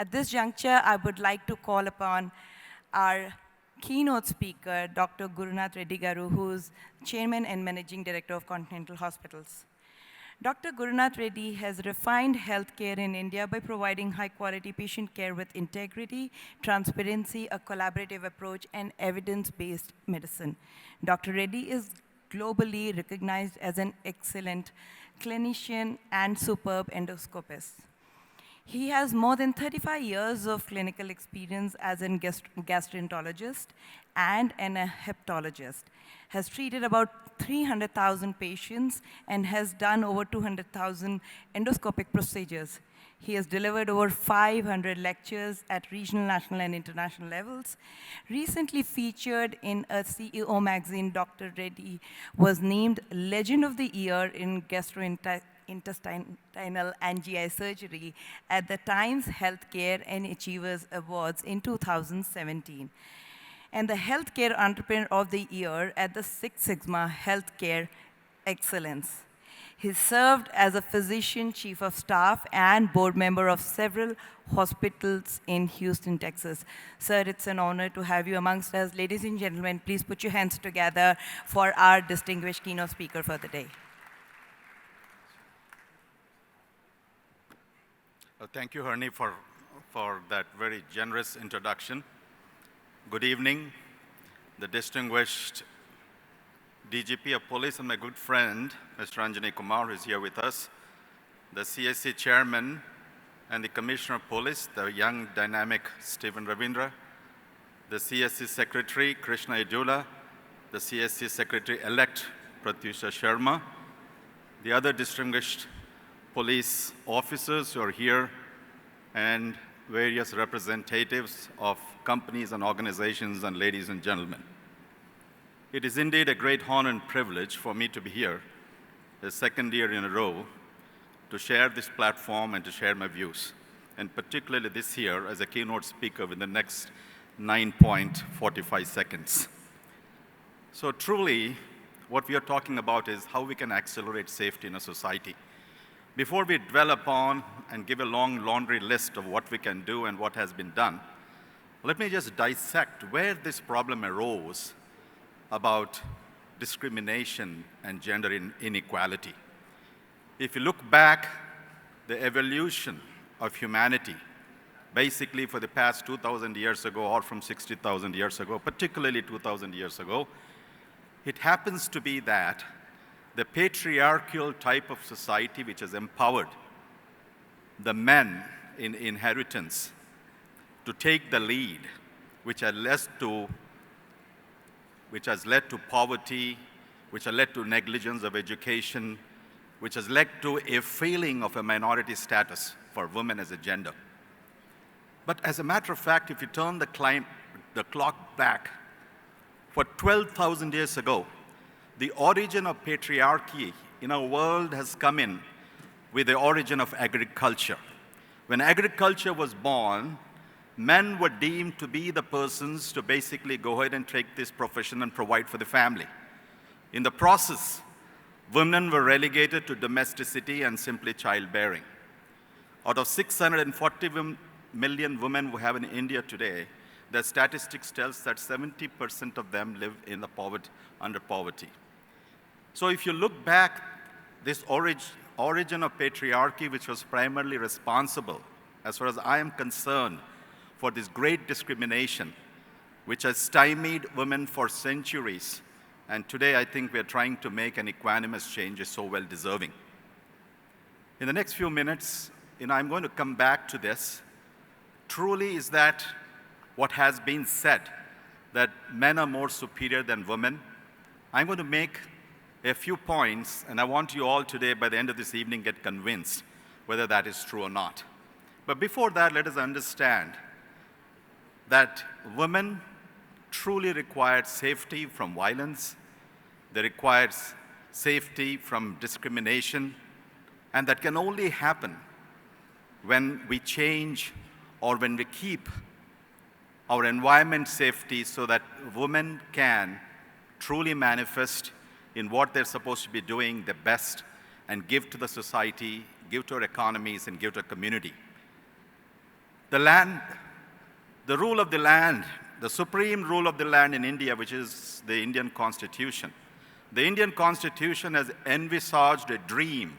At this juncture, I would like to call upon our keynote speaker, Dr. Gurunath Reddy Garu, who is Chairman and Managing Director of Continental Hospitals. Dr. Gurunath Reddy has refined healthcare in India by providing high-quality patient care with integrity, transparency, a collaborative approach, and evidence-based medicine. Dr. Reddy is globally recognized as an excellent clinician and superb endoscopist. He has more than 35 years of clinical experience as a gastroenterologist and a hepatologist, has treated about 300,000 patients, and has done over 200,000 endoscopic procedures. He has delivered over 500 lectures at regional, national, and international levels. Recently featured in a CEO magazine, Dr. Reddy was named Legend of the Year in Gastrointestinal and GI Surgery at the Times Healthcare and Achievers Awards in 2017, and the Healthcare Entrepreneur of the Year at the Six Sigma Healthcare Excellence. He served as a physician, chief of staff, and board member of several hospitals in Houston, Texas. Sir, it's an honor to have you amongst us. Ladies and gentlemen, please put your hands together for our distinguished keynote speaker for the day. Thank you, Harni, for that very generous introduction. Good evening. The distinguished DGP of Police and my good friend, Mr. Anjani Kumar, is here with us. The CSC Chairman and the Commissioner of Police, the young, dynamic Stephen Ravindra. The CSC Secretary, Krishna Yedula. The CSC Secretary-elect, Pratyusha Sharma. The other distinguished police officers who are here, and various representatives of companies and organizations, and ladies and gentlemen. It is indeed a great honor and privilege for me to be here, the second year in a row, to share this platform and to share my views, and particularly this year as a keynote speaker in the next 9.45 seconds. So truly, what we are talking about is how we can accelerate safety in a society. Before we dwell upon and give a long laundry list of what we can do and what has been done, let me just dissect where this problem arose about discrimination and gender inequality. If you look back, the evolution of humanity, basically for the past 2,000 years ago or from 60,000 years ago, particularly 2,000 years ago, it happens to be that the patriarchal type of society which has empowered the men in inheritance to take the lead, which has led to poverty, which has led to negligence of education, which has led to a feeling of a minority status for women as a gender. But as a matter of fact, if you turn the clock back, for 12,000 years ago, the origin of patriarchy in our world has come in with the origin of agriculture. When agriculture was born, men were deemed to be the persons to basically go ahead and take this profession and provide for the family. In the process, women were relegated to domesticity and simply childbearing. Out of 640 million women we have in India today, the statistics tells that 70% of them live in the under poverty. So if you look back, this origin of patriarchy, which was primarily responsible, as far as I am concerned, for this great discrimination, which has stymied women for centuries. And today, I think we are trying to make an equanimous change, is so well deserving. In the next few minutes, I'm going to come back to this. Truly, is that what has been said, that men are more superior than women? I'm going to make a few points, and I want you all today, by the end of this evening, get convinced whether that is true or not. But before that, let us understand that women truly require safety from violence. They require safety from discrimination, and that can only happen when we change or when we keep our environment safety so that women can truly manifest in what they're supposed to be doing the best and give to the society, give to our economies, and give to our community. The land, the rule of the land, the supreme rule of the land in India, which is the Indian Constitution. The Indian Constitution has envisaged a dream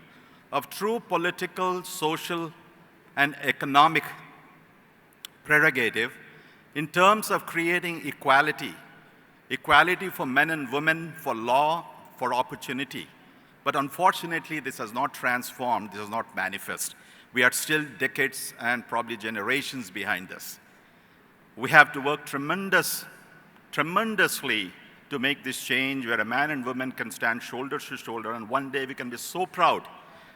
of true political, social, and economic prerogative in terms of creating equality. Equality for men and women, for law, for opportunity. But unfortunately, this has not transformed, this has not manifest. We are still decades and probably generations behind this. We have to work tremendously to make this change where a man and woman can stand shoulder to shoulder, and one day we can be so proud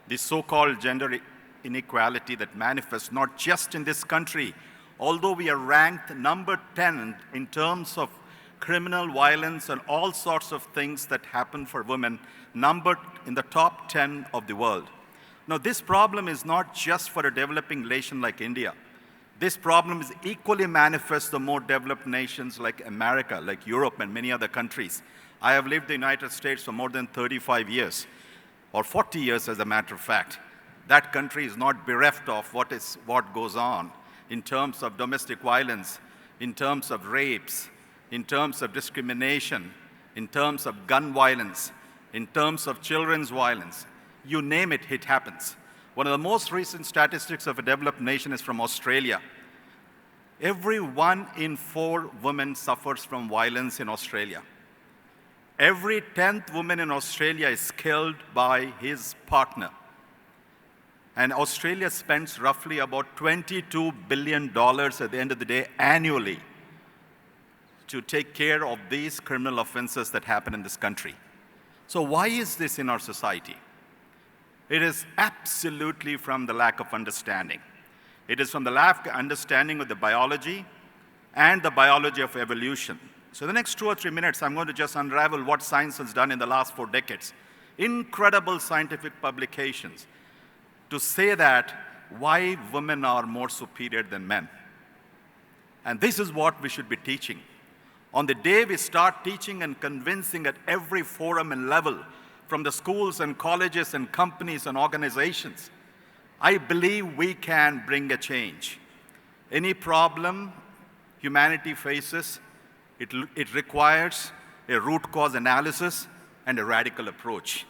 this so-called gender inequality that manifests not just in this country, although we are ranked number 10 in terms of criminal violence and all sorts of things that happen for women, numbered in the top 10 of the world. Now, this problem is not just for a developing nation like India. This problem is equally manifest in more developed nations like America, like Europe, and many other countries. I have lived in the United States for more than 35 years, or 40 years as a matter of fact. That country is not bereft of what goes on in terms of domestic violence, in terms of rapes, in terms of discrimination, in terms of gun violence, in terms of children's violence. You name it, it happens. One of the most recent statistics of a developed nation is from Australia. Every 1 in 4 women suffers from violence in Australia. Every 10th woman in Australia is killed by his partner. And Australia spends roughly about $22 billion at the end of the day annually to take care of these criminal offenses that happen in this country. So why is this in our society? It is absolutely from the lack of understanding. It is from the lack of understanding of the biology and the biology of evolution. So the next 2 or 3 minutes, I'm going to just unravel what science has done in the last 4 decades. Incredible scientific publications to say that why women are more superior than men. And this is what we should be teaching. On the day we start teaching and convincing at every forum and level, from the schools and colleges and companies and organizations, I believe we can bring a change. Any problem humanity faces, it requires a root cause analysis and a radical approach.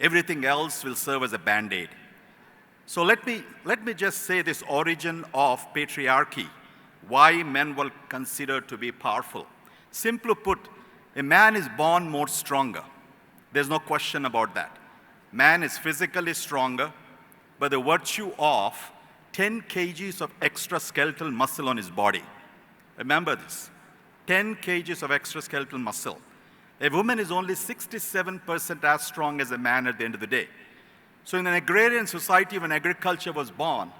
Everything else will serve as a band-aid. So let me just say this origin of patriarchy, why men were considered to be powerful. Simply put, a man is born more stronger. There's no question about that. Man is physically stronger by the virtue of 10 kgs of extraskeletal muscle on his body. Remember this, 10 kgs of extraskeletal muscle. A woman is only 67% as strong as a man at the end of the day. So in an agrarian society when agriculture was born,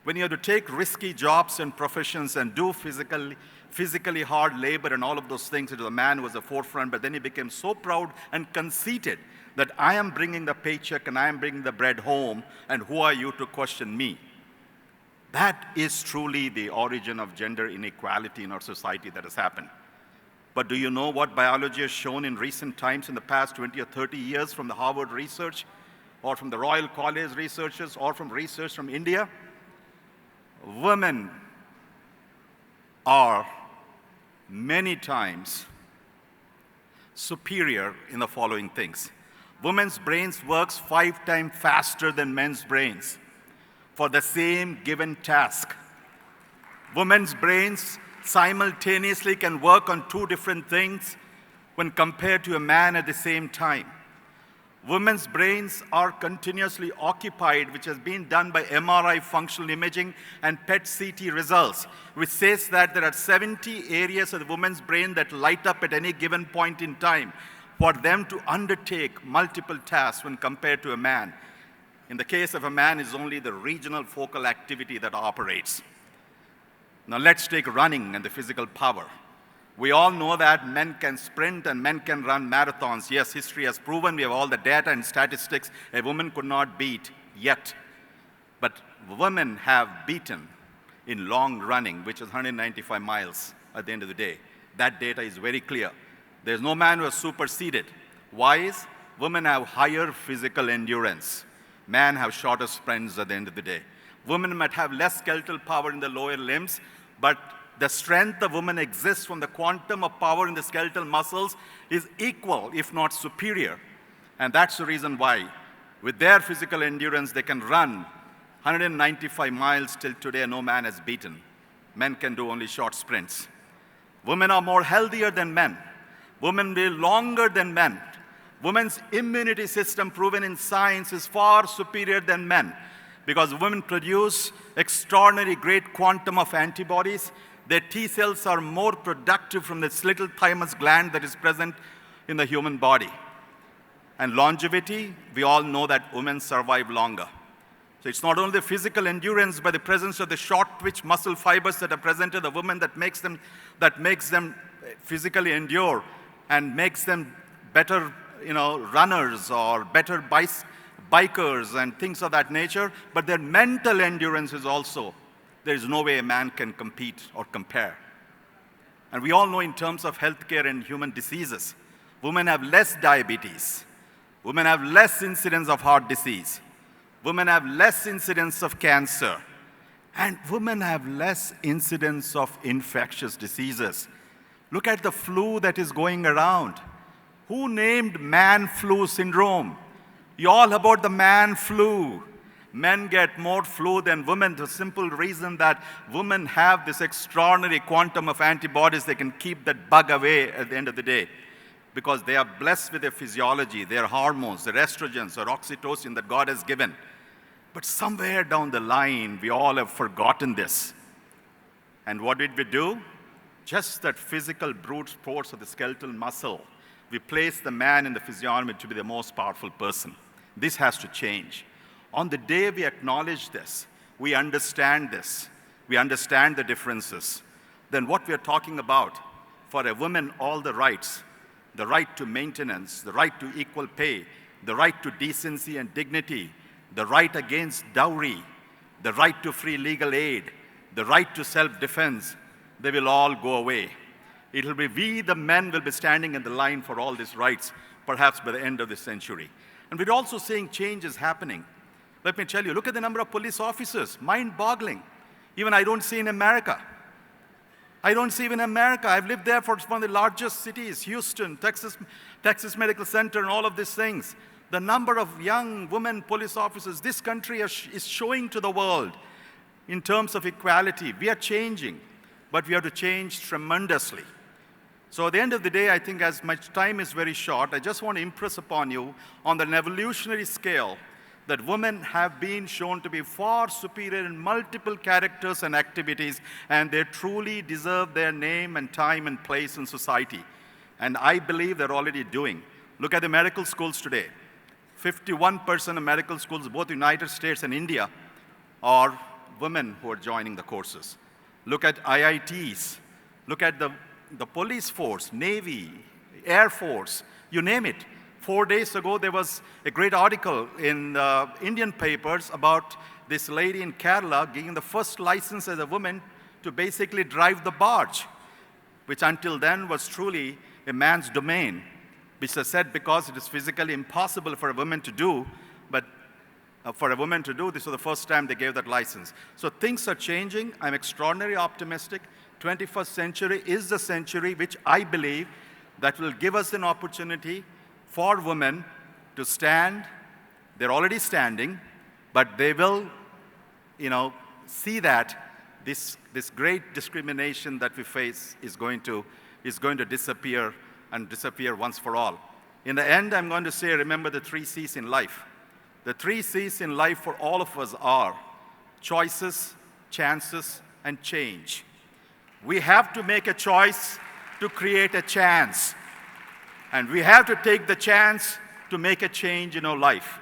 when you had to take risky jobs and professions and do physically hard labor and all of those things, the man was the forefront, but then he became so proud and conceited that I am bringing the paycheck and I am bringing the bread home, and who are you to question me? That is truly the origin of gender inequality in our society that has happened. But do you know what biology has shown in recent times, in the past 20 or 30 years, from the Harvard research, or from the Royal College researchers, or from research from India? Women are many times superior in the following things. Women's brains works 5 times faster than men's brains for the same given task. Women's brains simultaneously can work on 2 different things when compared to a man at the same time. Women's brains are continuously occupied, which has been done by MRI functional imaging and PET-CT results, which says that there are 70 areas of the woman's brain that light up at any given point in time for them to undertake multiple tasks when compared to a man. In the case of a man, it's only the regional focal activity that operates. Now let's take running and the physical power. We all know that men can sprint and men can run marathons. Yes, history has proven, we have all the data and statistics, a woman could not beat yet. But women have beaten in long running, which is 195 miles at the end of the day. That data is very clear. There's no man who has superseded. Why is? Women have higher physical endurance. Men have shorter sprints at the end of the day. Women might have less skeletal power in the lower limbs, but the strength of women exists from the quantum of power in the skeletal muscles is equal, if not superior. And that's the reason why, with their physical endurance, they can run 195 miles till today, no man has beaten. Men can do only short sprints. Women are more healthier than men. Women live longer than men. Women's immunity system, proven in science, is far superior than men because women produce extraordinary great quantum of antibodies. Their T cells are more productive from this little thymus gland that is present in the human body. And longevity, we all know that women survive longer. So it's not only the physical endurance, but the presence of the short twitch muscle fibers that are present in the woman that makes them physically endure and makes them better, runners or better bikers and things of that nature. But their mental endurance is also, there is no way a man can compete or compare. And we all know in terms of healthcare and human diseases, women have less diabetes. Women have less incidence of heart disease. Women have less incidence of cancer. And women have less incidence of infectious diseases. Look at the flu that is going around. Who named man flu syndrome? You all about the man flu. Men get more flu than women. The simple reason that women have this extraordinary quantum of antibodies, they can keep that bug away at the end of the day. Because they are blessed with their physiology, their hormones, their estrogens, or oxytocin that God has given. But somewhere down the line, we all have forgotten this. And what did we do? Just that physical brute force of the skeletal muscle. We place the man in the physiognomy to be the most powerful person. This has to change. On the day we acknowledge this, we understand this, we understand the differences, then what we are talking about, for a woman, all the rights, the right to maintenance, the right to equal pay, the right to decency and dignity, the right against dowry, the right to free legal aid, the right to self-defense, they will all go away. It will be we, the men, will be standing in the line for all these rights, perhaps by the end of this century. And we're also seeing changes happening. Let me tell you, look at the number of police officers, mind-boggling. Even I don't see in America. I don't see even in America. I've lived there for one of the largest cities, Houston, Texas Medical Center, and all of these things. The number of young women police officers this country is showing to the world in terms of equality. We are changing, but we have to change tremendously. So at the end of the day, I think as my time is very short, I just want to impress upon you on an evolutionary scale that women have been shown to be far superior in multiple characters and activities, and they truly deserve their name and time and place in society. And I believe they're already doing. Look at the medical schools today. 51% of medical schools, both United States and India, are women who are joining the courses. Look at IITs. Look at the police force, Navy, Air Force, you name it. 4 days ago, there was a great article in the Indian papers about this lady in Kerala getting the first license as a woman to basically drive the barge, which until then was truly a man's domain, which is said because it is physically impossible for a woman to do, but for a woman to do, this was the first time they gave that license. So things are changing. I'm extraordinarily optimistic. 21st century is the century which I believe that will give us an opportunity for women to stand. They're already standing, but they will, see that this great discrimination that we face is going to disappear and disappear once for all. In the end, I'm going to say, remember the 3 C's in life. The 3 C's in life for all of us are choices, chances, and change. We have to make a choice to create a chance. And we have to take the chance to make a change in our life.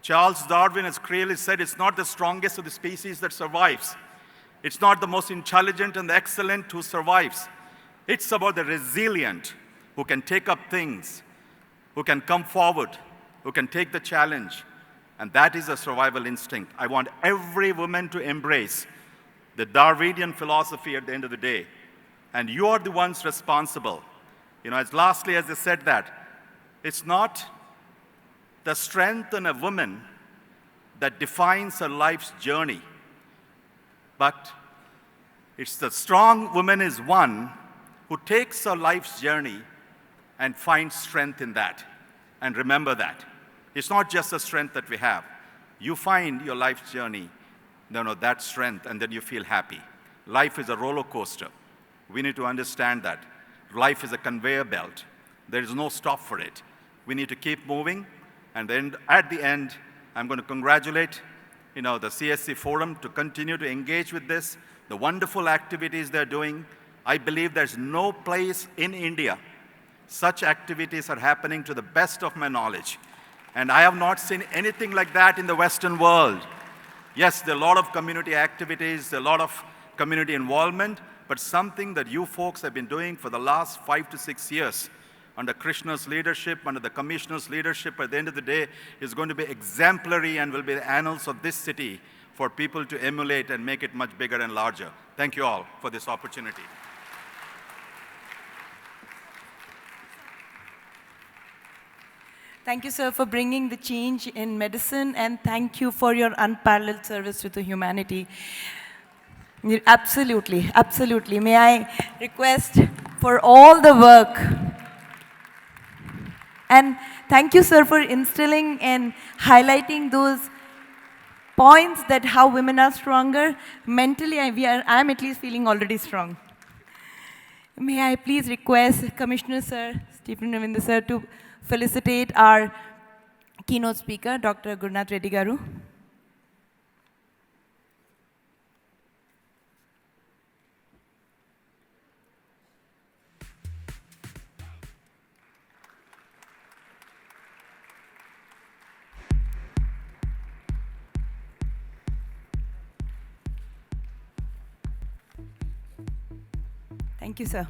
Charles Darwin has clearly said it's not the strongest of the species that survives. It's not the most intelligent and the excellent who survives. It's about the resilient who can take up things, who can come forward, who can take the challenge. And that is a survival instinct. I want every woman to embrace the Darwinian philosophy at the end of the day. And you are the ones responsible. As lastly as I said that, it's not the strength in a woman that defines her life's journey. But it's the strong woman is one who takes her life's journey and finds strength in that. And remember that. It's not just the strength that we have. You find your life's journey, that strength, and then you feel happy. Life is a roller coaster. We need to understand that. Life is a conveyor belt. There is no stop for it. We need to keep moving. And then at the end, I'm going to congratulate the CSC Forum to continue to engage with this, the wonderful activities they're doing. I believe there's no place in India such activities are happening to the best of my knowledge. And I have not seen anything like that in the Western world. Yes, there are a lot of community activities, a lot of community involvement, but something that you folks have been doing for the last 5 to 6 years under Krishna's leadership, under the Commissioner's leadership, at the end of the day, is going to be exemplary and will be the annals of this city for people to emulate and make it much bigger and larger. Thank you all for this opportunity. Thank you, sir, for bringing the change in medicine, and thank you for your unparalleled service to the humanity. Absolutely, absolutely. May I request for all the work. And thank you, sir, for instilling and highlighting those points that how women are stronger. Mentally, I'm at least feeling already strong. May I please request Commissioner Sir, Stephen Ravinder sir, to felicitate our keynote speaker, Dr. Gurunath Reddy Garu. Thank you, sir.